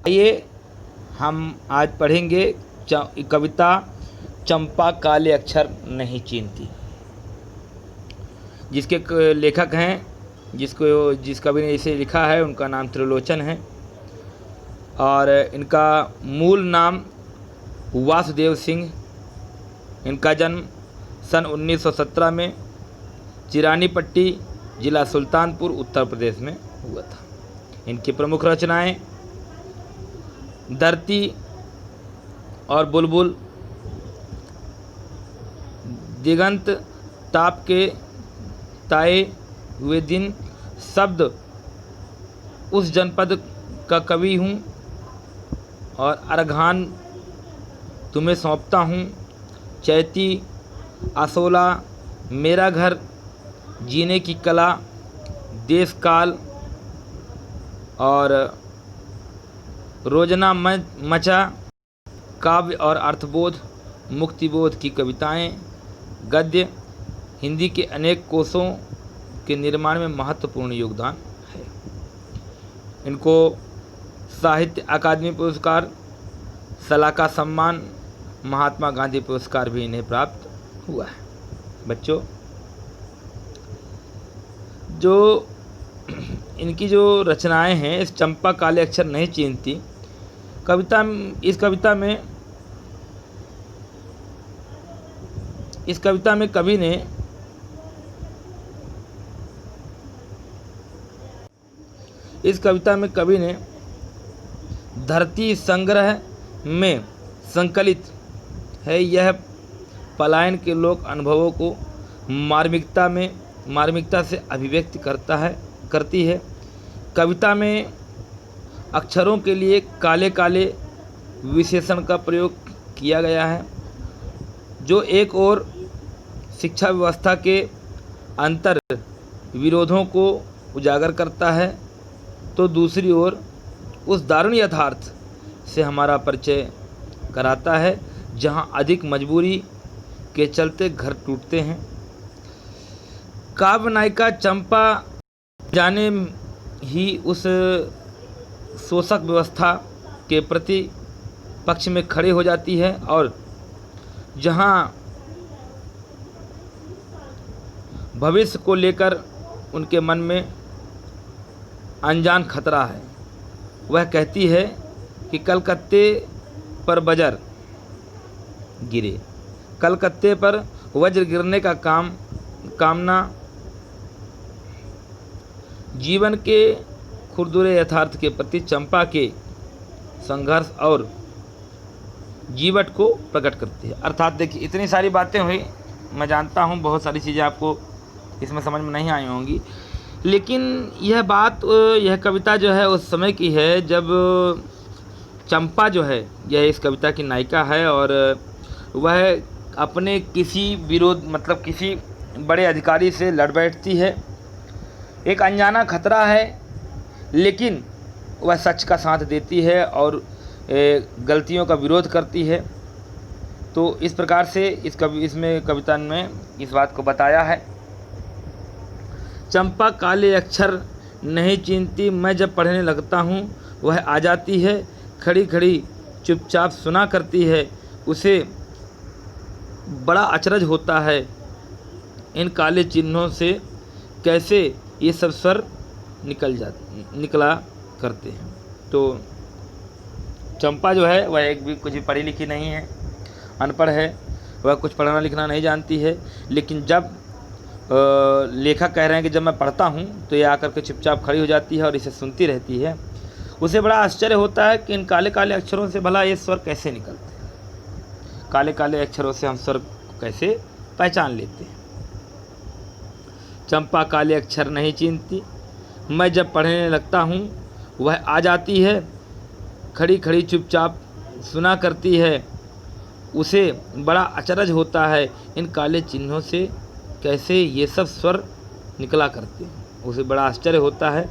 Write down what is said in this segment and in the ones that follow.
आइए हम आज पढ़ेंगे कविता चंपा काले अक्षर नहीं चीनती, जिसके लेखक हैं, जिस कवि ने इसे लिखा है उनका नाम त्रिलोचन है और इनका मूल नाम वासुदेव सिंह। इनका जन्म सन 1917 में चिरानीपट्टी जिला सुल्तानपुर उत्तर प्रदेश में हुआ था। इनकी प्रमुख रचनाएं धरती और बुलबुल, दिगंत ताप के ताए हुए दिन, शब्द उस जनपद का कवि हूँ और अरघान तुम्हें सौंपता हूँ, चैती आसोला, मेरा घर, जीने की कला, देश काल और रोजना मचा, काव्य और अर्थबोध, मुक्तिबोध की कविताएं, गद्य, हिंदी के अनेक कोशों के निर्माण में महत्वपूर्ण योगदान है। इनको साहित्य अकादमी पुरस्कार, सलाका सम्मान, महात्मा गांधी पुरस्कार भी इन्हें प्राप्त हुआ है। बच्चों, जो इनकी जो रचनाएं हैं, इस चंपा काले अक्षर नहीं चीनती इस कविता में कवि ने धरती संग्रह में संकलित है। यह पलायन के लोक अनुभवों को मार्मिकता से अभिव्यक्त करती है। कविता में अक्षरों के लिए काले काले विशेषण का प्रयोग किया गया है, जो एक ओर शिक्षा व्यवस्था के अंतर विरोधों को उजागर करता है, तो दूसरी ओर उस दारुण यथार्थ से हमारा परिचय कराता है जहां अधिक मजबूरी के चलते घर टूटते हैं। काव्य नायिका चंपा जाने ही उस शोषक व्यवस्था के प्रति पक्ष में खड़े हो जाती है और जहां भविष्य को लेकर उनके मन में अनजान खतरा है, वह कहती है कि कलकत्ते पर वज्र गिरने का कामना जीवन के खुरदुरे यथार्थ के प्रति चंपा के संघर्ष और जीवट को प्रकट करती है। अर्थात देखिए, इतनी सारी बातें हुई, मैं जानता हूँ बहुत सारी चीज़ें आपको इसमें समझ में नहीं आई होंगी, लेकिन यह कविता जो है उस समय की है जब चंपा जो है यह इस कविता की नायिका है और वह अपने किसी बड़े अधिकारी से लड़ बैठती है। एक अनजाना खतरा है, लेकिन वह सच का साथ देती है और गलतियों का विरोध करती है। तो इस प्रकार से कविता में इस बात को बताया है। चंपा काले अक्षर नहीं चीनती, मैं जब पढ़ने लगता हूँ वह आ जाती है, खड़ी खड़ी चुपचाप सुना करती है, उसे बड़ा अचरज होता है इन काले चिन्हों से कैसे ये सब स्वर निकला करते हैं। तो चंपा जो है वह कुछ भी पढ़ी लिखी नहीं है, अनपढ़ है, वह कुछ पढ़ना लिखना नहीं जानती है, लेकिन जब लेखक कह रहे हैं कि जब मैं पढ़ता हूँ तो ये आकर के चुपचाप खड़ी हो जाती है और इसे सुनती रहती है। उसे बड़ा आश्चर्य होता है कि इन काले काले अक्षरों से भला ये स्वर कैसे निकलते हैं, काले काले अक्षरों से हम स्वर कैसे पहचान लेते हैं। चंपा काले अक्षर नहीं चीनती, मैं जब पढ़ने लगता हूँ वह आ जाती है, खड़ी खड़ी चुपचाप सुना करती है, उसे बड़ा अचरज होता है इन काले चिन्हों से कैसे ये सब स्वर निकला करते हैं। उसे बड़ा आश्चर्य होता है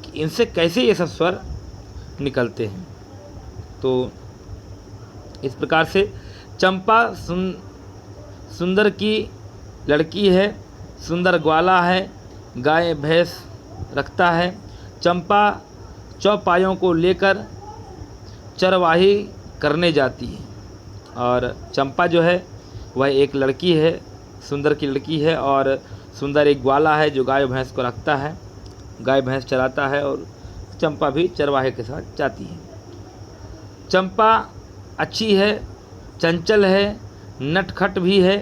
कि इनसे कैसे ये सब स्वर निकलते हैं। तो इस प्रकार से चंपा सुंदर की लड़की है, सुंदर ग्वाला है, गाय भैंस रखता है। चंपा चौपायों को लेकर चरवाही करने जाती है। और चंपा जो है वह एक लड़की है, सुंदर की लड़की है, और सुंदर एक ग्वाला है जो गाय भैंस को रखता है, गाय भैंस चराता है, और चंपा भी चरवाहे के साथ जाती है। चंपा अच्छी है, चंचल है, नटखट भी है,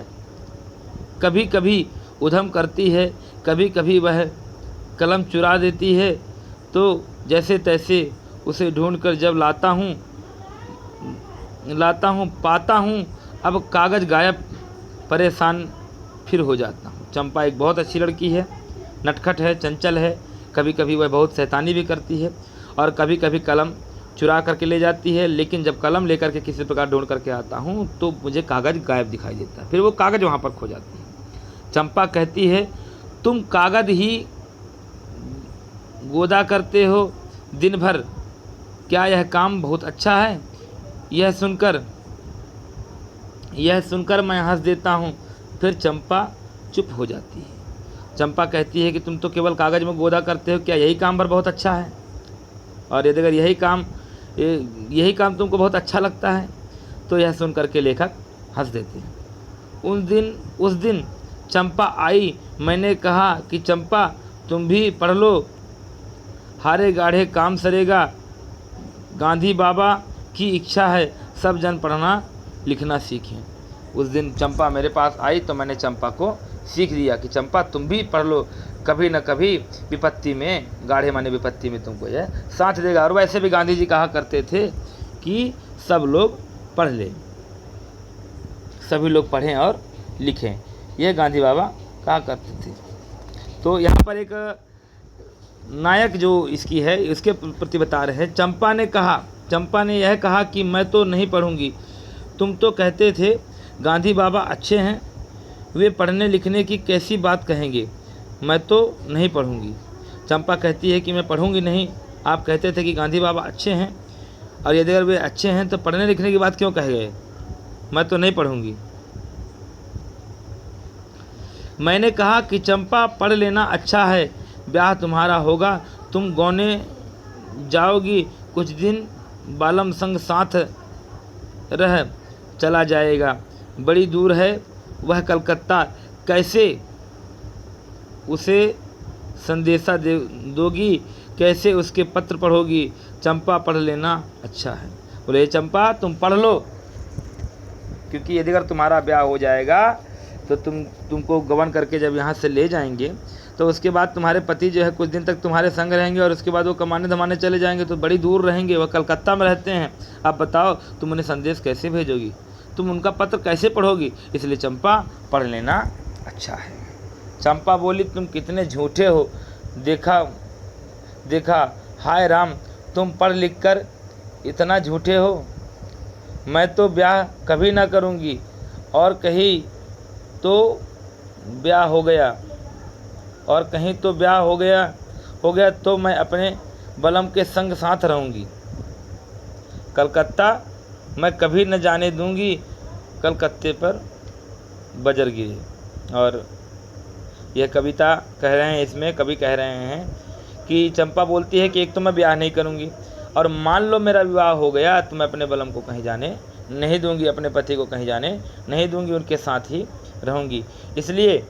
कभी कभी उधम करती है, कभी कभी वह कलम चुरा देती है, तो जैसे तैसे उसे ढूंढकर जब लाता हूँ पाता हूँ अब कागज़ गायब, परेशान फिर हो जाता हूँ। चंपा एक बहुत अच्छी लड़की है, नटखट है, चंचल है, कभी कभी वह बहुत शैतानी भी करती है, और कभी कभी कलम चुरा करके ले जाती है, लेकिन जब कलम लेकर के किसी प्रकार ढूंढ करके आता हूँ तो मुझे कागज़ गायब दिखाई देता है, फिर वो कागज़ वहाँ पर खो जाती है। चंपा कहती है, तुम कागज़ ही गोदा करते हो दिन भर, क्या यह काम बहुत अच्छा है? यह सुनकर मैं हंस देता हूँ, फिर चंपा चुप हो जाती है। चंपा कहती है कि तुम तो केवल कागज़ में गोदा करते हो, क्या यही काम पर बहुत अच्छा है? और यदि अगर यही काम तुमको बहुत अच्छा लगता है तो यह सुन करके लेखक हंस देते हैं। उस दिन चंपा आई, मैंने कहा कि चंपा तुम भी पढ़ लो, हारे गाढ़े काम सरेगा, गांधी बाबा की इच्छा है सब जन पढ़ना लिखना सीखें। उस दिन चंपा मेरे पास आई तो मैंने चंपा को सीख दिया कि चंपा तुम भी पढ़ लो, कभी न कभी विपत्ति में, गाढ़े माने विपत्ति में तुमको यह साथ देगा। और वैसे भी गांधी जी कहा करते थे कि सब लोग पढ़ लें, सभी लोग पढ़ें और लिखें, यह गांधी बाबा कहा करते थे। तो यहाँ पर एक नायक जो इसकी है इसके प्रति बता रहे हैं। चंपा ने यह कहा कि मैं तो नहीं पढ़ूंगी, तुम तो कहते थे गांधी बाबा अच्छे हैं, वे पढ़ने लिखने की कैसी बात कहेंगे, मैं तो नहीं पढ़ूंगी। चंपा कहती है कि मैं पढ़ूंगी नहीं, आप कहते थे कि गांधी बाबा अच्छे हैं, और यदि अगर वे अच्छे हैं तो पढ़ने लिखने की बात क्यों कह गए, मैं तो नहीं पढ़ूंगी। मैंने कहा कि चंपा पढ़ लेना अच्छा है, ब्याह तुम्हारा होगा, तुम गौने जाओगी, कुछ दिन बालम संग साथ रह चला जाएगा, बड़ी दूर है वह कलकत्ता, कैसे उसे संदेशा दोगी, कैसे उसके पत्र पढ़ोगी, चंपा पढ़ लेना अच्छा है। बोले चंपा तुम पढ़ लो, क्योंकि यदि अगर तुम्हारा ब्याह हो जाएगा तो तुमको गबन करके जब यहाँ से ले जाएंगे तो उसके बाद तुम्हारे पति जो है कुछ दिन तक तुम्हारे संग रहेंगे, और उसके बाद वो कमाने धमाने चले जाएंगे, तो बड़ी दूर रहेंगे, वह कलकत्ता में रहते हैं। आप बताओ तुम उन्हें संदेश कैसे भेजोगी, तुम उनका पत्र कैसे पढ़ोगी, इसलिए चंपा पढ़ लेना अच्छा है। चंपा बोली तुम कितने झूठे हो, देखा हाय राम, तुम पढ़ लिख कर इतना झूठे हो, मैं तो ब्याह कभी ना करूँगी, और कहीं तो ब्याह हो गया तो मैं अपने बलम के संग साथ रहूँगी, कलकत्ता मैं कभी न जाने दूँगी, कलकत्ते पर बजर गिरे। और यह कविता कह रहे हैं, इसमें कवि कह रहे हैं कि चंपा बोलती है कि एक तो मैं ब्याह नहीं करूँगी, और मान लो मेरा विवाह हो गया तो मैं अपने बलम को कहीं जाने नहीं दूँगी, अपने पति को कहीं जाने नहीं दूँगी, उनके साथ ही रहूँगी, इसलिए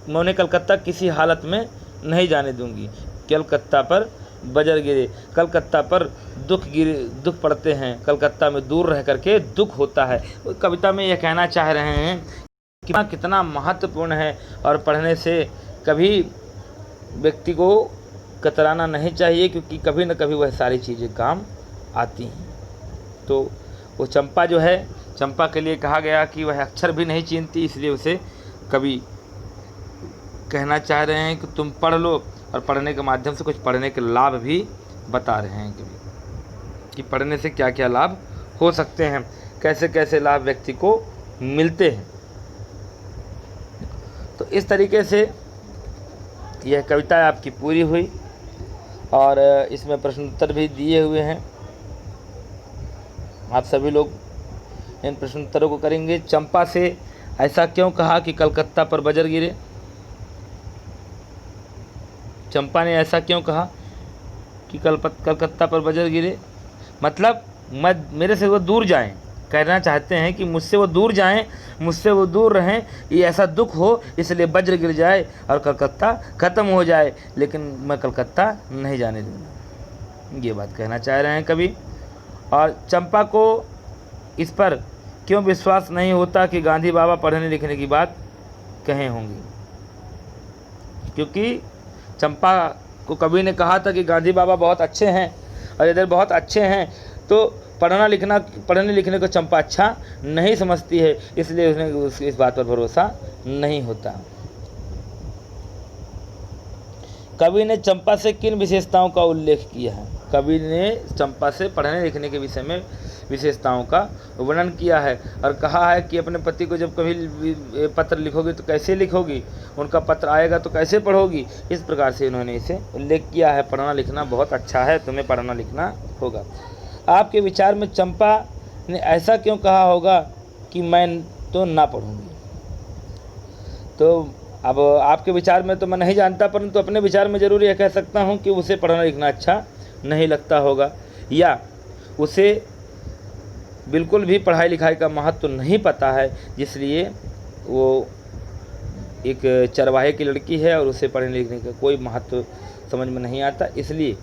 मैं उन्हें कलकत्ता किसी हालत में नहीं जाने दूँगी। कलकत्ता पर बजर गिरे, कलकत्ता पर दुख पड़ते हैं, कलकत्ता में दूर रह करके दुख होता है। कविता में यह कहना चाह रहे हैं कि कितना महत्वपूर्ण है, और पढ़ने से कभी व्यक्ति को कतराना नहीं चाहिए, क्योंकि कभी न कभी वह सारी चीज़ें काम आती हैं। तो वो चंपा जो है, चंपा के लिए कहा गया कि वह अक्षर भी नहीं चीनती, इसलिए उसे कवि कहना चाह रहे हैं कि तुम पढ़ लो, और पढ़ने के माध्यम से कुछ पढ़ने के लाभ भी बता रहे हैं कि पढ़ने से क्या क्या लाभ हो सकते हैं, कैसे कैसे लाभ व्यक्ति को मिलते हैं। तो इस तरीके से यह कविता आपकी पूरी हुई, और इसमें प्रश्न उत्तर भी दिए हुए हैं, आप सभी लोग इन प्रश्न उत्तरों को करेंगे। चंपा से ऐसा क्यों कहा कि कलकत्ता पर बजर गिरे, चंपा ने ऐसा क्यों कहा कि कलकत्ता पर बजर गिरे, मतलब मेरे से वो दूर जाएं, कहना चाहते हैं कि मुझसे वो दूर जाएं, मुझसे वो दूर रहें, ये ऐसा दुख हो इसलिए वज्र गिर जाए और कलकत्ता ख़त्म हो जाए, लेकिन मैं कलकत्ता नहीं जाने दूँगा, ये बात कहना चाह रहे हैं कवि। और चंपा को इस पर क्यों विश्वास नहीं होता कि गांधी बाबा पढ़ने लिखने की बात कहे होंगी, क्योंकि चंपा को कवि ने कहा था कि गांधी बाबा बहुत अच्छे हैं और इधर बहुत अच्छे हैं, तो पढ़ने लिखने को चंपा अच्छा नहीं समझती है, इसलिए उसने इस बात पर भरोसा नहीं होता। कवि ने चंपा से किन विशेषताओं का उल्लेख किया है? कवि ने चंपा से पढ़ने लिखने के विषय में विशेषताओं का वर्णन किया है और कहा है कि अपने पति को जब कभी पत्र लिखोगी तो कैसे लिखोगी, उनका पत्र आएगा तो कैसे पढ़ोगी, इस प्रकार से इन्होंने इसे उल्लेख किया है। पढ़ना लिखना बहुत अच्छा है, तुम्हें पढ़ना लिखना होगा। आपके विचार में चंपा ने ऐसा क्यों कहा होगा कि मैं तो ना पढ़ूंगी? तो अब आपके विचार में तो मैं नहीं जानता, परंतु अपने विचार में ज़रूर यह कह सकता हूँ कि उसे पढ़ना लिखना अच्छा नहीं लगता होगा, या उसे बिल्कुल भी पढ़ाई लिखाई का महत्व तो नहीं पता है, जिसलिए वो एक चरवाहे की लड़की है और उसे पढ़ने लिखने का कोई महत्व समझ में नहीं आता, इसलिए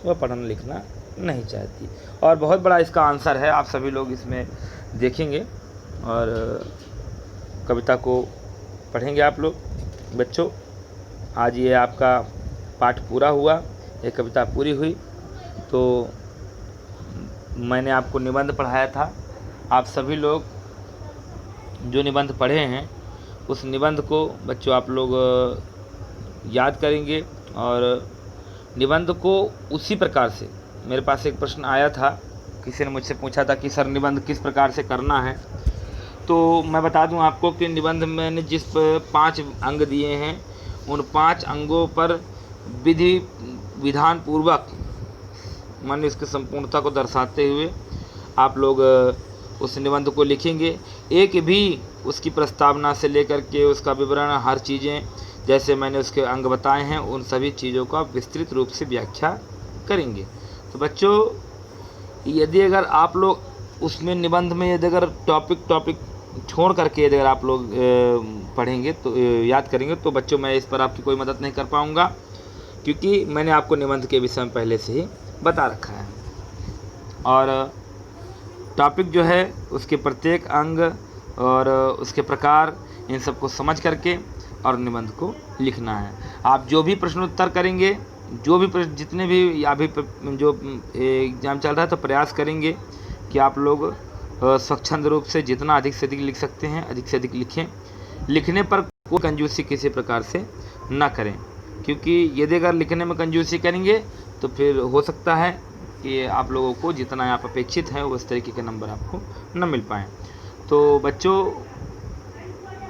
वह पढ़ना लिखना नहीं चाहती। और बहुत बड़ा इसका आंसर है, आप सभी लोग इसमें देखेंगे और कविता को पढ़ेंगे आप लोग। बच्चों, आज ये आपका पाठ पूरा हुआ, ये कविता पूरी हुई। तो मैंने आपको निबंध पढ़ाया था, आप सभी लोग जो निबंध पढ़े हैं उस निबंध को बच्चों आप लोग याद करेंगे और निबंध को उसी प्रकार से, मेरे पास एक प्रश्न आया था, किसी ने मुझसे पूछा था कि सर निबंध किस प्रकार से करना है, तो मैं बता दूं आपको कि निबंध मैंने जिस 5 अंग दिए हैं उन 5 अंगों पर विधि विधान पूर्वक मैंने इसकी संपूर्णता को दर्शाते हुए आप लोग उस निबंध को लिखेंगे। एक भी उसकी प्रस्तावना से लेकर के उसका विवरण, हर चीज़ें जैसे मैंने उसके अंग बताए हैं उन सभी चीज़ों का विस्तृत रूप से व्याख्या करेंगे। तो बच्चों, यदि अगर आप लोग उसमें निबंध में यदि अगर टॉपिक छोड़ करके यदि अगर आप लोग पढ़ेंगे तो याद करेंगे तो बच्चों मैं इस पर आपकी कोई मदद नहीं कर पाऊँगा, क्योंकि मैंने आपको निबंध के विषय में पहले से ही बता रखा है। और टॉपिक जो है उसके प्रत्येक अंग और उसके प्रकार, इन सबको समझ करके और निबंध को लिखना है। आप जो भी प्रश्नोत्तर करेंगे, जो भी जितने भी अभी जो एग्ज़ाम चल रहा है, तो प्रयास करेंगे कि आप लोग स्वच्छंद रूप से जितना अधिक से अधिक लिख सकते हैं अधिक से अधिक लिखें। लिखने पर कोई कंजूसी किसी प्रकार से ना करें, क्योंकि यदि अगर लिखने में कंजूसी करेंगे तो फिर हो सकता है कि आप लोगों को जितना आप अपेक्षित है उस तरीके के नंबर आपको न मिल पाएँ। तो बच्चों,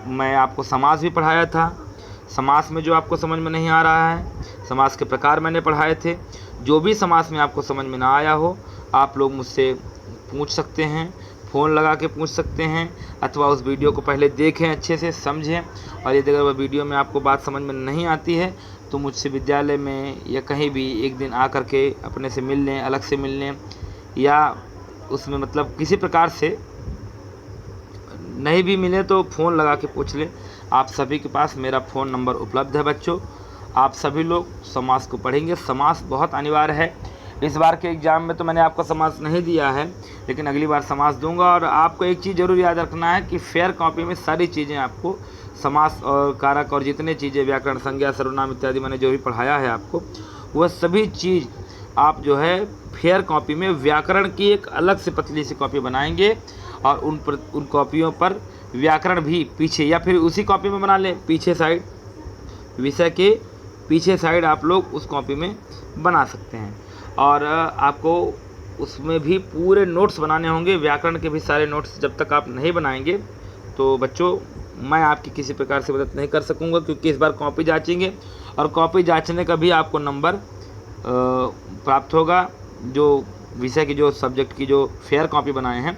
मैं आपको समास भी पढ़ाया था, समास में जो आपको समझ में नहीं आ रहा है, समास के प्रकार मैंने पढ़ाए थे। जो भी समास में आपको समझ में ना आया हो आप लोग मुझसे पूछ सकते हैं, फ़ोन लगा के पूछ सकते हैं, अथवा उस वीडियो को पहले देखें, अच्छे से समझें। और यदि अगर वह वीडियो में आपको बात समझ में नहीं आती है तो मुझसे विद्यालय में या कहीं भी एक दिन आ कर के अपने से मिल लें, अलग से मिल लें, या उसमें मतलब किसी प्रकार से नहीं भी मिले तो फ़ोन लगा के पूछ लें। आप सभी के पास मेरा फ़ोन नंबर उपलब्ध है। बच्चों, आप सभी लोग समास को पढ़ेंगे, समास बहुत अनिवार्य है। इस बार के एग्ज़ाम में तो मैंने आपको समास नहीं दिया है, लेकिन अगली बार समास दूंगा। और आपको एक चीज़ ज़रूर याद रखना है कि फेयर कॉपी में सारी चीज़ें आपको समास और कारक और जितने चीज़ें व्याकरण, संज्ञा, सर्वनाम इत्यादि मैंने जो भी पढ़ाया है आपको, वह सभी चीज़ आप जो है फेयर कॉपी में व्याकरण की एक अलग से पतली सी कॉपी बनाएंगे और उन कॉपियों पर व्याकरण भी पीछे या फिर उसी कॉपी में बना लें, पीछे साइड, विषय के पीछे साइड आप लोग उस कॉपी में बना सकते हैं। और आपको उसमें भी पूरे नोट्स बनाने होंगे, व्याकरण के भी सारे नोट्स जब तक आप नहीं बनाएंगे तो बच्चों मैं आपकी किसी प्रकार से मदद नहीं कर सकूंगा, क्योंकि इस बार कॉपी जांचेंगे और कॉपी जांचने का भी आपको नंबर प्राप्त होगा। जो विषय की, जो सब्जेक्ट की जो फेयर कॉपी बनाए हैं,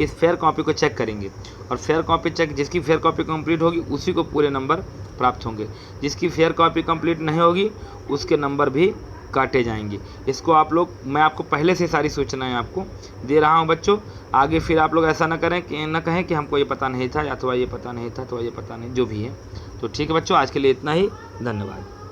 इस फेयर कॉपी को चेक करेंगे और फेयर कॉपी चेक, जिसकी फेयर कॉपी कंप्लीट होगी उसी को पूरे नंबर प्राप्त होंगे। जिसकी फेयर कॉपी कंप्लीट नहीं होगी उसके नंबर भी काटे जाएंगे। इसको आप लोग, मैं आपको पहले से सारी सूचनाएं आपको दे रहा हूं बच्चों। आगे फिर आप लोग ऐसा ना कहें कि हमको ये पता नहीं था, अथवा ये पता नहीं था, अथवा ये पता नहीं, जो भी है। तो ठीक है बच्चों, आज के लिए इतना ही। धन्यवाद।